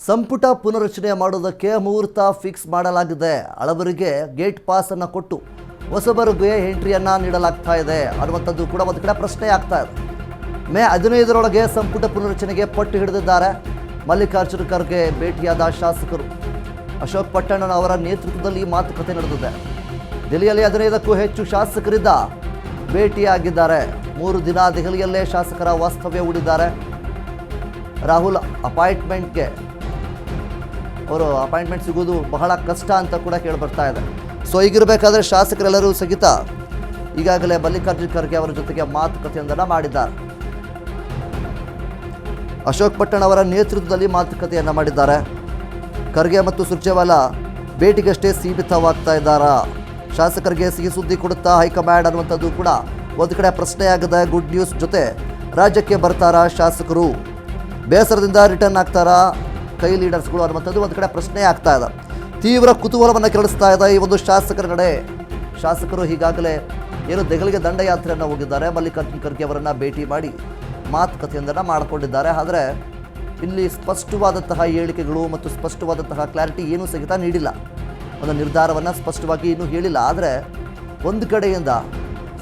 ಸಂಪುಟ ಪುನರಚನೆ ಮಾಡೋದಕ್ಕೆ ಮುಹೂರ್ತ ಫಿಕ್ಸ್ ಮಾಡಲಾಗಿದೆ. ಹಳಬರಿಗೆ ಗೇಟ್ ಪಾಸ್ ಅನ್ನು ಕೊಟ್ಟು ಹೊಸಬರಿಗೆ ಎಂಟ್ರಿಯನ್ನು ನೀಡಲಾಗ್ತಾ ಇದೆ ಅನ್ನುವಂಥದ್ದು ಕೂಡ ಒಂದು ಕಡೆ ಪ್ರಶ್ನೆ ಆಗ್ತಾ ಇದೆ. ಮೇ 15ರೊಳಗೆ ಸಂಪುಟ ಪುನರಚನೆಗೆ ಪಟ್ಟು ಹಿಡಿದಿದ್ದಾರೆ. ಮಲ್ಲಿಕಾರ್ಜುನ ಖರ್ಗೆ ಭೇಟಿಯಾದ ಶಾಸಕರು ಅಶೋಕ್ ಪಟ್ಟಣನ್ ಅವರ ನೇತೃತ್ವದಲ್ಲಿ ಮಾತುಕತೆ ನಡೆದಿದೆ. ದೆಹಲಿಯಲ್ಲಿ 15ಕ್ಕೂ ಹೆಚ್ಚು ಶಾಸಕರಿಂದ ಭೇಟಿಯಾಗಿದ್ದಾರೆ. 3 ದಿನ ದೆಹಲಿಯಲ್ಲೇ ಶಾಸಕರ ವಾಸ್ತವ್ಯ ಹೂಡಿದ್ದಾರೆ. ರಾಹುಲ್ ಅಪಾಯಿಂಟ್ಮೆಂಟ್ ಸಿಗೋದು ಬಹಳ ಕಷ್ಟ ಅಂತ ಕೂಡ ಕೇಳಿಬರ್ತಾ ಇದೆ. ಸೊ ಹೀಗಿರಬೇಕಾದ್ರೆ ಶಾಸಕರೆಲ್ಲರೂ ಸಹಿತ ಈಗಾಗಲೇ ಮಲ್ಲಿಕಾರ್ಜುನ ಖರ್ಗೆ ಅವರ ಜೊತೆಗೆ ಮಾತುಕತೆಯೊಂದನ್ನು ಮಾಡಿದ್ದಾರೆ. ಅಶೋಕ್ ಪಟ್ಟಣ್ ಅವರ ನೇತೃತ್ವದಲ್ಲಿ ಮಾತುಕತೆಯನ್ನು ಮಾಡಿದ್ದಾರೆ. ಖರ್ಗೆ ಮತ್ತು ಸುರ್ಜೇವಾಲಾ ಭೇಟಿಗಷ್ಟೇ ಸೀಮಿತವಾಗ್ತಾ ಇದ್ದಾರಾ? ಶಾಸಕರಿಗೆ ಸಿಹಿ ಸುದ್ದಿ ಕೊಡುತ್ತಾ ಹೈಕಮಾಂಡ್ ಅನ್ನುವಂಥದ್ದು ಕೂಡ ಒಂದು ಕಡೆ ಪ್ರಶ್ನೆಯಾಗಿದೆ. ಗುಡ್ ನ್ಯೂಸ್ ಜೊತೆ ರಾಜ್ಯಕ್ಕೆ ಬರ್ತಾರಾ ಶಾಸಕರು? ಬೇಸರದಿಂದ ರಿಟರ್ನ್ ಆಗ್ತಾರಾ ಕೈ ಲೀಡರ್ಸ್ಗಳು ಅನ್ನುವಂಥದ್ದು ಒಂದು ಕಡೆ ಪ್ರಶ್ನೆ ಆಗ್ತಾ ಇದೆ. ತೀವ್ರ ಕುತೂಹಲವನ್ನು ಕೆರಳಿಸ್ತಾ ಇದೆ ಈ ಒಂದು ಶಾಸಕರ ನಡೆ. ಶಾಸಕರು ಈಗಾಗಲೇ ದೆಹಲಿಗೆ ದಂಡಯಾತ್ರೆಯನ್ನು ಹೋಗಿದ್ದಾರೆ. ಮಲ್ಲಿಕಾರ್ಜುನ ಖರ್ಗೆ ಅವರನ್ನು ಭೇಟಿ ಮಾಡಿ ಮಾತುಕತೆಯೊಂದನ್ನು ಮಾಡಿಕೊಂಡಿದ್ದಾರೆ. ಆದರೆ ಇಲ್ಲಿ ಸ್ಪಷ್ಟವಾದಂತಹ ಹೇಳಿಕೆಗಳು ಮತ್ತು ಸ್ಪಷ್ಟವಾದಂತಹ ಕ್ಲಾರಿಟಿ ಏನೂ ಸಹಿತ ನೀಡಿಲ್ಲ. ಒಂದು ನಿರ್ಧಾರವನ್ನು ಸ್ಪಷ್ಟವಾಗಿ ಇನ್ನೂ ಹೇಳಿಲ್ಲ. ಆದರೆ ಒಂದು ಕಡೆಯಿಂದ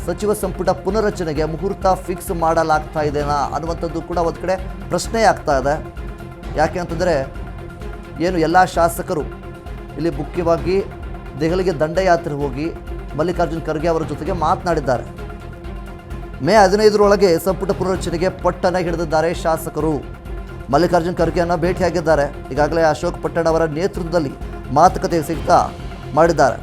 ಸಚಿವ ಸಂಪುಟ ಪುನರಚನೆಗೆ ಮುಹೂರ್ತ ಫಿಕ್ಸ್ ಮಾಡಲಾಗ್ತಾ ಇದೆನಾ ಅನ್ನುವಂಥದ್ದು ಕೂಡ ಒಂದು ಕಡೆ ಪ್ರಶ್ನೆ ಆಗ್ತಾ ಇದೆ. ಯಾಕೆ ಅಂತಂದರೆ ಎಲ್ಲ ಶಾಸಕರು ಇಲ್ಲಿ ಮುಖ್ಯವಾಗಿ ದೆಹಲಿಗೆ ದಂಡಯಾತ್ರೆ ಹೋಗಿ ಮಲ್ಲಿಕಾರ್ಜುನ ಖರ್ಗೆ ಅವರ ಜೊತೆಗೆ ಮಾತನಾಡಿದ್ದಾರೆ. ಮೇ 15ರೊಳಗೆ ಸಂಪುಟ ಪುನರಚನೆಗೆ ಪಟ್ಟನ್ನು ಹಿಡಿದಿದ್ದಾರೆ ಶಾಸಕರು. ಮಲ್ಲಿಕಾರ್ಜುನ ಖರ್ಗೆಯನ್ನು ಭೇಟಿಯಾಗಿದ್ದಾರೆ. ಈಗಾಗಲೇ ಅಶೋಕ್ ಪಟ್ಟಣ್ ಅವರ ನೇತೃತ್ವದಲ್ಲಿ ಮಾತುಕತೆ ಸಹಿತ ಮಾಡಿದ್ದಾರೆ.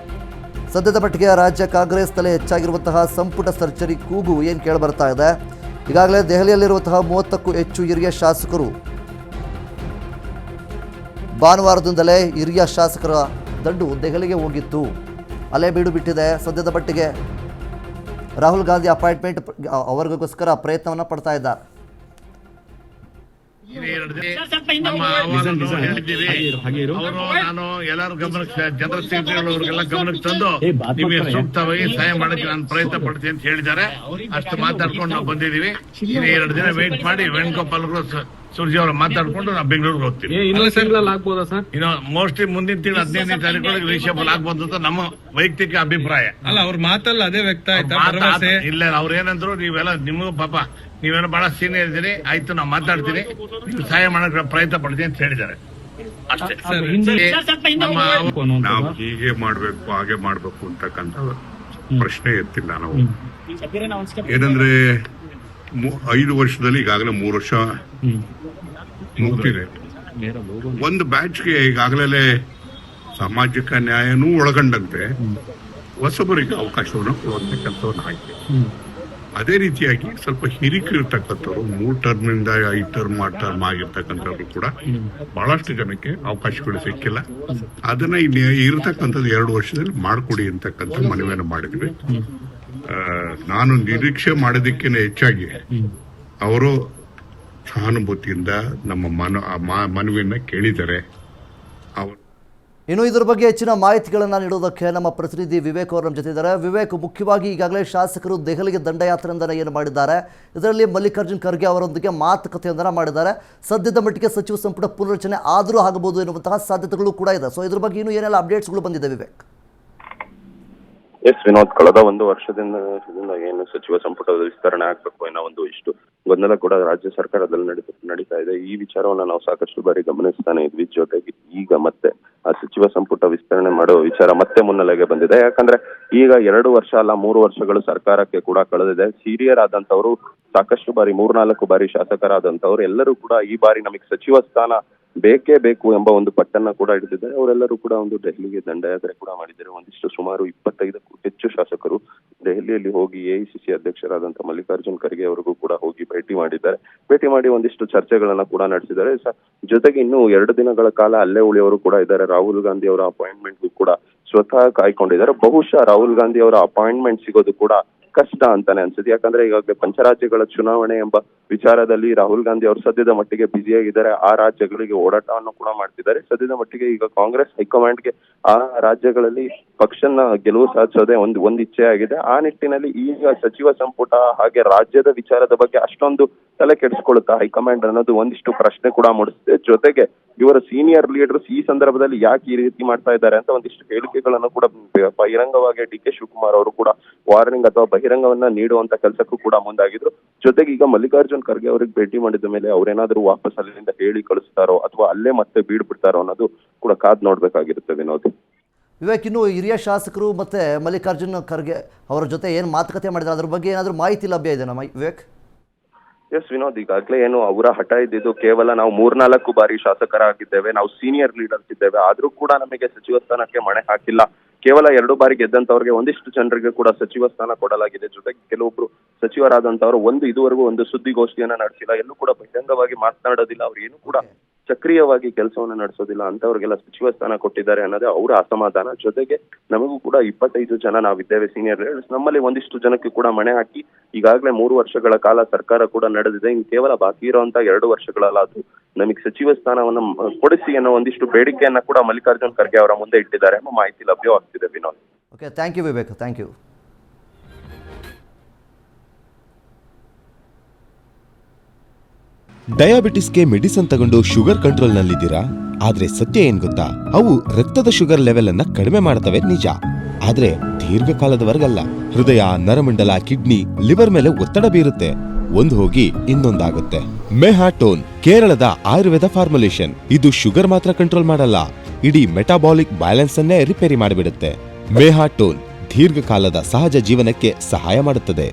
ಸದ್ಯದ ಮಟ್ಟಿಗೆ ರಾಜ್ಯ ಕಾಂಗ್ರೆಸ್ನಲ್ಲೇ ಹೆಚ್ಚಾಗಿರುವಂತಹ ಸಂಪುಟ ಸರ್ಜರಿ ಕೂಗು ಏನು ಕೇಳಿಬರ್ತಾ ಇದೆ. ಈಗಾಗಲೇ ದೆಹಲಿಯಲ್ಲಿರುವಂತಹ 30ಕ್ಕೂ ಹೆಚ್ಚು ಹಿರಿಯ ಶಾಸಕರು ಭಾನುವಾರದಿಂದಲೇ ಹಿರಿಯ ಶಾಸಕರ ದಂಡು ದೆಹಲಿಗೆ ಹೋಗಿತ್ತು. ಅಲ್ಲೇ ಬೀಡು ಬಿಟ್ಟಿದೆ. ಸದ್ಯದ ಮಟ್ಟಿಗೆ ರಾಹುಲ್ ಗಾಂಧಿ ಅಪಾಯಿಂಟ್ಮೆಂಟ್ ಅವರಿಗೋಸ್ಕರ ಪ್ರಯತ್ನವನ್ನು ಪಡ್ತಾ ಇದ್ದಾರೆ. ನಾನು ಎಲ್ಲರೂ ಗಮನಕ್ಕೆ ಜನರ ಸೇವೆಗಳಿಗೆಲ್ಲ ಗಮನಕ್ಕೆ ತಂದು ನಿಮಗೆ ಸೂಕ್ತವಾಗಿ ಸಹಾಯ ಮಾಡಕ್ಕೆ ನಾನು ಪ್ರಯತ್ನ ಪಡ್ತೀನಿ ಅಂತ ಹೇಳಿದ್ದಾರೆ. ಅಷ್ಟು ಮಾತಾಡ್ಕೊಂಡು ನಾವು ಬಂದಿದ್ದೀವಿ. 2 ದಿನ ವೇಟ್ ಮಾಡಿ ವೇಣುಗೋಪಾಲ್ ಸುರ್ಜಿ ಅವರು ಮಾತಾಡ್ಕೊಂಡು ನಾವು ಬೆಂಗಳೂರಿಗೆ ಹೋಗ್ತೀವಿ. ಇನ್ನು ಮೋಸ್ಟ್ಲಿ ಮುಂದಿನ ತಿಂಗಳು 15ನೇ ತಾರೀಕು ರೀಶೇಬಲ್ ಆಗ್ಬೋದು ಅಂತ ನಮ್ಮ ವೈಯಕ್ತಿಕ ಅಭಿಪ್ರಾಯ. ಅಲ್ಲ ಅವ್ರ ಮಾತಲ್ಲ ಅದೇ ವ್ಯಕ್ತ ಆಯ್ತಾ? ಇಲ್ಲ ಅವ್ರೇನಂದ್ರು ನೀವೆಲ್ಲ ನಿಮಗೂ ಪಾಪ ನೀವೇನೋ ಬಹಳ ಸೀನಿಯರ್ ಇದ್ದೀರಿ, ಆಯ್ತು ನಾವು ಮಾತಾಡ್ತೀನಿ, ನೀವು ಸಹಾಯ ಮಾಡಕ್ಕೆ ಪ್ರಯತ್ನ ಪಡ್ತೀನಿ ಅಂತ ಹೇಳಿದ್ದಾರೆ. ಅಷ್ಟೇ. ನಾವು ಹೀಗೆ ಮಾಡ್ಬೇಕು ಹಾಗೆ ಮಾಡ್ಬೇಕು ಅಂತಕ್ಕಂಥ ಪ್ರಶ್ನೆ ಎತ್ತಿಲ್ಲ. ನಾವು ಏನಂದ್ರೆ 5 ವರ್ಷದಲ್ಲಿ ಈಗಾಗಲೇ 3 ವರ್ಷ ಮುಗ್ದಿದೆ. ಒಂದು ಬ್ಯಾಚ್ಗೆ ಈಗಾಗಲೇ ಸಾಮಾಜಿಕ ನ್ಯಾಯನೂ ಒಳಗೊಂಡಂತೆ ಹೊಸಬರಿಗೆ ಅವಕಾಶವನ್ನು ಕೊಡುವಂತ ಕೆಲಸವನ್ನು ಆಗಿದೆ. ಅದೇ ರೀತಿಯಾಗಿ ಸ್ವಲ್ಪ ಹಿರಿಕಿರ್ತಕ್ಕಂಥವ್ರು 3 ಟರ್ಮ್ನಿಂದ 5 ಟರ್ಮ್ ಆಗಿರ್ತಕ್ಕಂಥವ್ರು ಕೂಡ ಬಹಳಷ್ಟು ಜನಕ್ಕೆ ಅವಕಾಶಗಳು ಸಿಕ್ಕಿಲ್ಲ. ಅದನ್ನ ಇರತಕ್ಕಂಥದ್ದು 2 ವರ್ಷದಲ್ಲಿ ಮಾಡಿಕೊಡಿ ಅಂತಕ್ಕಂಥ ಮನವಿಯನ್ನು ಮಾಡಿದ್ವಿ. ನಾನು ನಿರೀಕ್ಷೆ ಮಾಡೋದಕ್ಕಿಂತ ಹೆಚ್ಚಾಗಿ ಅವರು ಸಹಾನುಭೂತಿಯಿಂದ ನಮ್ಮ ಮನವಿಯನ್ನ ಕೇಳಿದ್ದಾರೆ. ಇನ್ನು ಇದರ ಬಗ್ಗೆ ಹೆಚ್ಚಿನ ಮಾಹಿತಿಗಳನ್ನು ನೀಡೋದಕ್ಕೆ ನಮ್ಮ ಪ್ರತಿನಿಧಿ ವಿವೇಕ್ ಅವರು ನಮ್ಮ ಜೊತೆ ಇದ್ದಾರೆ. ವಿವೇಕ್, ಮುಖ್ಯವಾಗಿ ಈಗಾಗಲೇ ಶಾಸಕರು ದೆಹಲಿಗೆ ದಂಡಯಾತ್ರೆಯೊಂದನ್ನು ಏನು ಮಾಡಿದ್ದಾರೆ, ಇದರಲ್ಲಿ ಮಲ್ಲಿಕಾರ್ಜುನ ಖರ್ಗೆ ಅವರೊಂದಿಗೆ ಮಾತುಕತೆಯೊಂದನ್ನು ಮಾಡಿದ್ದಾರೆ. ಸದ್ಯದ ಮಟ್ಟಿಗೆ ಸಚಿವ ಸಂಪುಟ ಪುನರಚನೆ ಆದರೂ ಆಗಬಹುದು ಎನ್ನುವಂತಹ ಸಾಧ್ಯತೆಗಳು ಕೂಡ ಇದೆ. ಸೊ ಇದ್ರ ಬಗ್ಗೆ ಇನ್ನೂ ಏನೆಲ್ಲ ಅಪ್ಡೇಟ್ಸ್ಗಳು ಬಂದಿದೆ ವಿವೇಕ್? ಎಸ್ ವಿನೋದ್, ಕಳೆದ 1 ವರ್ಷದಿಂದ ಏನು ಸಚಿವ ಸಂಪುಟದ ವಿಸ್ತರಣೆ ಆಗ್ಬೇಕು ಅನ್ನೋ ಇಷ್ಟು ಗೊಂದಲ ಕೂಡ ರಾಜ್ಯ ಸರ್ಕಾರದಲ್ಲಿ ನಡೀತಾ ಇದೆ. ಈ ವಿಚಾರವನ್ನ ನಾವು ಸಾಕಷ್ಟು ಬಾರಿ ಗಮನಿಸ್ತಾನೆ ಇದ್ವಿ. ಜೊತೆಗೆ ಈಗ ಮತ್ತೆ ಆ ಸಚಿವ ಸಂಪುಟ ವಿಸ್ತರಣೆ ಮಾಡುವ ವಿಚಾರ ಮತ್ತೆ ಮುನ್ನೆಲೆಗೆ ಬಂದಿದೆ. ಯಾಕಂದ್ರೆ ಈಗ 2 ವರ್ಷ ಅಲ್ಲ 3 ವರ್ಷಗಳು ಸರ್ಕಾರಕ್ಕೆ ಕೂಡ ಕಳೆದಿದೆ. ಹಿರಿಯರಾದಂತವ್ರು ಸಾಕಷ್ಟು ಬಾರಿ 3-4 ಬಾರಿ ಶಾಸಕರಾದಂತವ್ರು ಎಲ್ಲರೂ ಕೂಡ ಈ ಬಾರಿ ನಮಗೆ ಸಚಿವ ಸ್ಥಾನ ಬೇಕೇ ಬೇಕು ಎಂಬ ಒಂದು ಪಟ್ಟನ್ನ ಕೂಡ ಹಿಡಿದಿದ್ದಾರೆ. ಅವರೆಲ್ಲರೂ ಕೂಡ ದೆಹಲಿಗೆ ದಂಡಯಾತ್ರೆ ಕೂಡ ಮಾಡಿದ್ದಾರೆ. ಸುಮಾರು 25ಕ್ಕೂ ಹೆಚ್ಚು ಶಾಸಕರು ದೆಹಲಿಯಲ್ಲಿ ಹೋಗಿ ಎಐಸಿಸಿ ಅಧ್ಯಕ್ಷರಾದಂತ ಮಲ್ಲಿಕಾರ್ಜುನ ಖರ್ಗೆ ಅವರಿಗೂ ಕೂಡ ಹೋಗಿ ಭೇಟಿ ಮಾಡಿದ್ದಾರೆ. ಭೇಟಿ ಮಾಡಿ ಒಂದಿಷ್ಟು ಚರ್ಚೆಗಳನ್ನ ಕೂಡ ನಡೆಸಿದ್ದಾರೆ. ಜೊತೆಗೆ ಇನ್ನು 2 ದಿನಗಳ ಕಾಲ ಅಲ್ಲೇ ಉಳಿಯವರು ಕೂಡ ಇದ್ದಾರೆ. ರಾಹುಲ್ ಗಾಂಧಿ ಅವರ ಅಪಾಯಿಂಟ್ಮೆಂಟ್ ಕೂಡ ಸ್ವತಃ ಕಾಯ್ಕೊಂಡಿದ್ದಾರೆ. ಬಹುಶಃ ರಾಹುಲ್ ಗಾಂಧಿ ಅವರ ಅಪಾಯಿಂಟ್ಮೆಂಟ್ ಸಿಗೋದು ಕೂಡ ಕಷ್ಟ ಅಂತಾನೆ ಅನ್ಸುತ್ತೆ. ಯಾಕಂದ್ರೆ ಈಗಾಗಲೇ ಪಂಚರಾಜ್ಯಗಳ ಚುನಾವಣೆ ಎಂಬ ವಿಚಾರದಲ್ಲಿ ರಾಹುಲ್ ಗಾಂಧಿ ಅವರು ಸದ್ಯದ ಮಟ್ಟಿಗೆ ಬ್ಯುಸಿಯಾಗಿದ್ದಾರೆ. ಆ ರಾಜ್ಯಗಳಿಗೆ ಓಡಾಟವನ್ನು ಕೂಡ ಮಾಡ್ತಿದ್ದಾರೆ. ಸದ್ಯದ ಮಟ್ಟಿಗೆ ಈಗ ಕಾಂಗ್ರೆಸ್ ಹೈಕಮಾಂಡ್ಗೆ ಆ ರಾಜ್ಯಗಳಲ್ಲಿ ಪಕ್ಷನ ಗೆಲುವು ಸಾಧಿಸೋದೇ ಒಂದು ಇಚ್ಛೆ ಆಗಿದೆ. ಆ ನಿಟ್ಟಿನಲ್ಲಿ ಈಗ ಸಚಿವ ಸಂಪುಟ ಹಾಗೆ ರಾಜ್ಯದ ವಿಚಾರದ ಬಗ್ಗೆ ಅಷ್ಟೊಂದು ತಲೆ ಕೆಡಿಸ್ಕೊಳ್ಳುತ್ತಾ ಹೈಕಮಾಂಡ್ ಅನ್ನೋದು ಒಂದಿಷ್ಟು ಪ್ರಶ್ನೆ ಕೂಡ ಮೂಡಿಸಿದೆ. ಜೊತೆಗೆ ಇವರ ಸೀನಿಯರ್ ಲೀಡರ್ಸ್ ಈ ಸಂದರ್ಭದಲ್ಲಿ ಯಾಕೆ ಈ ರೀತಿ ಮಾಡ್ತಾ ಇದ್ದಾರೆ ಅಂತ ಒಂದಿಷ್ಟು ಹೇಳಿಕೆಗಳನ್ನು ಕೂಡ ಬಹಿರಂಗವಾಗಿ ಡಿ.ಕೆ. ಶಿವಕುಮಾರ್ ಅವರು ಕೂಡ ವಾರ್ನಿಂಗ್ ಅಥವಾ ಬಹಿರಂಗವನ್ನ ನೀಡುವಂತ ಕೆಲಸಕ್ಕೂ ಕೂಡ ಮುಂದಾಗಿದ್ರು. ಜೊತೆಗೆ ಈಗ ಮಲ್ಲಿಕಾರ್ಜುನ್ ಖರ್ಗೆ ಅವರಿಗೆ ಭೇಟಿ ಮಾಡಿದ ಮೇಲೆ ಅವ್ರೇನಾದ್ರೂ ವಾಪಸ್ ಅಲ್ಲಿಂದ ಹೇಳಿ ಕಳಿಸ್ತಾರೋ ಅಥವಾ ಅಲ್ಲೇ ಮತ್ತೆ ಬೀಡ್ಬಿಡ್ತಾರೋ ಅನ್ನೋದು ಕೂಡ ಕಾದ್ ನೋಡ್ಬೇಕಾಗಿರುತ್ತೆ ವಿನೋದ್. ವಿವೇಕ್, ಇನ್ನು ಹಿರಿಯ ಶಾಸಕರು ಮತ್ತು ಮಲ್ಲಿಕಾರ್ಜುನ್ ಖರ್ಗೆ ಅವರ ಜೊತೆ ಏನು ಮಾತುಕತೆ ಮಾಡಿದ್ದಾರೆ ಅದ್ರ ಬಗ್ಗೆ ಏನಾದರೂ ಮಾಹಿತಿ ಲಭ್ಯ ಇದೆಯಾ ವಿವೇಕ್? ಎಸ್ ವಿನೋದ್, ಈಗಾಗಲೇ ಏನು ಅವರ ಹಠ ಇದ್ದಿದ್ದು ಕೇವಲ ನಾವು 3-4 ಬಾರಿ ಶಾಸಕರಾಗಿದ್ದೇವೆ, ನಾವು ಸೀನಿಯರ್ ಲೀಡರ್ಸ್ ಇದ್ದೇವೆ, ಆದ್ರೂ ಕೂಡ ನಮಗೆ ಸಚಿವ ಸ್ಥಾನಕ್ಕೆ ಮಣೆ ಹಾಕಿಲ್ಲ. ಕೇವಲ 2 ಬಾರಿ ಗೆದ್ದಂತವ್ರಿಗೆ ಒಂದಿಷ್ಟು ಜನರಿಗೆ ಕೂಡ ಸಚಿವ ಸ್ಥಾನ ಕೊಡಲಾಗಿದೆ. ಜೊತೆಗೆ ಕೆಲವೊಬ್ರು ಸಚಿವರಾದಂತವರು ಇದುವರೆಗೂ ಒಂದು ಸುದ್ದಿಗೋಷ್ಠಿಯನ್ನ ನಡೆಸಿಲ್ಲ, ಎಲ್ಲೂ ಕೂಡ ಬಹಿರಂಗವಾಗಿ ಮಾತನಾಡೋದಿಲ್ಲ, ಅವ್ರು ಏನು ಕೂಡ ಸಕ್ರಿಯವಾಗಿ ಕೆಲಸವನ್ನು ನಡೆಸೋದಿಲ್ಲ, ಅಂತವ್ರಿಗೆಲ್ಲ ಸಚಿವ ಸ್ಥಾನ ಕೊಟ್ಟಿದ್ದಾರೆ ಅನ್ನೋದೇ ಅವರ ಅಸಮಾಧಾನ. ಜೊತೆಗೆ ನಮಗೂ ಕೂಡ 25 ಜನ ನಾವಿದ್ದೇವೆ ಸೀನಿಯರ್ ಲೀಡರ್ಸ್, ನಮ್ಮಲ್ಲಿ ಒಂದಿಷ್ಟು ಜನಕ್ಕೆ ಕೂಡ ಮಣೆ ಹಾಕಿ ಈಗಾಗಲೇ 3 ವರ್ಷಗಳ ಕಾಲ ಸರ್ಕಾರ ಕೂಡ ನಡೆದಿದೆ. ಇನ್ನು ಕೇವಲ ಬಾಕಿ ಇರುವಂತ 2 ವರ್ಷಗಳಲ್ಲಾದ್ರೂ ನಮಗೆ ಸಚಿವ ಸ್ಥಾನವನ್ನು ಕೊಡಿಸಿ ಅನ್ನೋ ಒಂದಿಷ್ಟು ಬೇಡಿಕೆಯನ್ನ ಕೂಡ ಮಲ್ಲಿಕಾರ್ಜುನ್ ಖರ್ಗೆ ಅವರ ಮುಂದೆ ಇಟ್ಟಿದ್ದಾರೆ ಎಂಬ ಮಾಹಿತಿ ಲಭ್ಯವಾಗ್ತಿದೆ Vinod. Okay, thank you Vivek, thank you. ಡಯಾಬಿಟಿಸ್ಗೆ ಮೆಡಿಸಿನ್ ತಗೊಂಡು ಶುಗರ್ ಕಂಟ್ರೋಲ್ನಲ್ಲಿದ್ದೀರಾ? ಆದ್ರೆ ಸತ್ಯ ಏನ್ ಗೊತ್ತಾ, ಅವು ರಕ್ತದ ಶುಗರ್ ಲೆವೆಲ್ ಅನ್ನ ಕಡಿಮೆ ಮಾಡ್ತವೆ ನಿಜ, ಆದ್ರೆ ದೀರ್ಘಕಾಲದವರೆಗಲ್ಲ. ಹೃದಯ, ನರಮಂಡಲ, ಕಿಡ್ನಿ, ಲಿವರ್ ಮೇಲೆ ಒತ್ತಡ ಬೀರುತ್ತೆ, ಒಂದು ಹೋಗಿ ಇನ್ನೊಂದಾಗುತ್ತೆ. ಮೆಹಾಟೋನ್ ಕೇರಳದ ಆಯುರ್ವೇದ ಫಾರ್ಮುಲೇಷನ್. ಇದು ಶುಗರ್ ಮಾತ್ರ ಕಂಟ್ರೋಲ್ ಮಾಡಲ್ಲ, ಇಡೀ ಮೆಟಾಬಾಲಿಕ್ ಬ್ಯಾಲೆನ್ಸ್ ಅನ್ನೇ ರಿಪೇರಿ ಮಾಡಿಬಿಡುತ್ತೆ. ಮೆಹಾಟೋನ್ ದೀರ್ಘಕಾಲದ ಸಹಜ ಜೀವನಕ್ಕೆ ಸಹಾಯ ಮಾಡುತ್ತದೆ.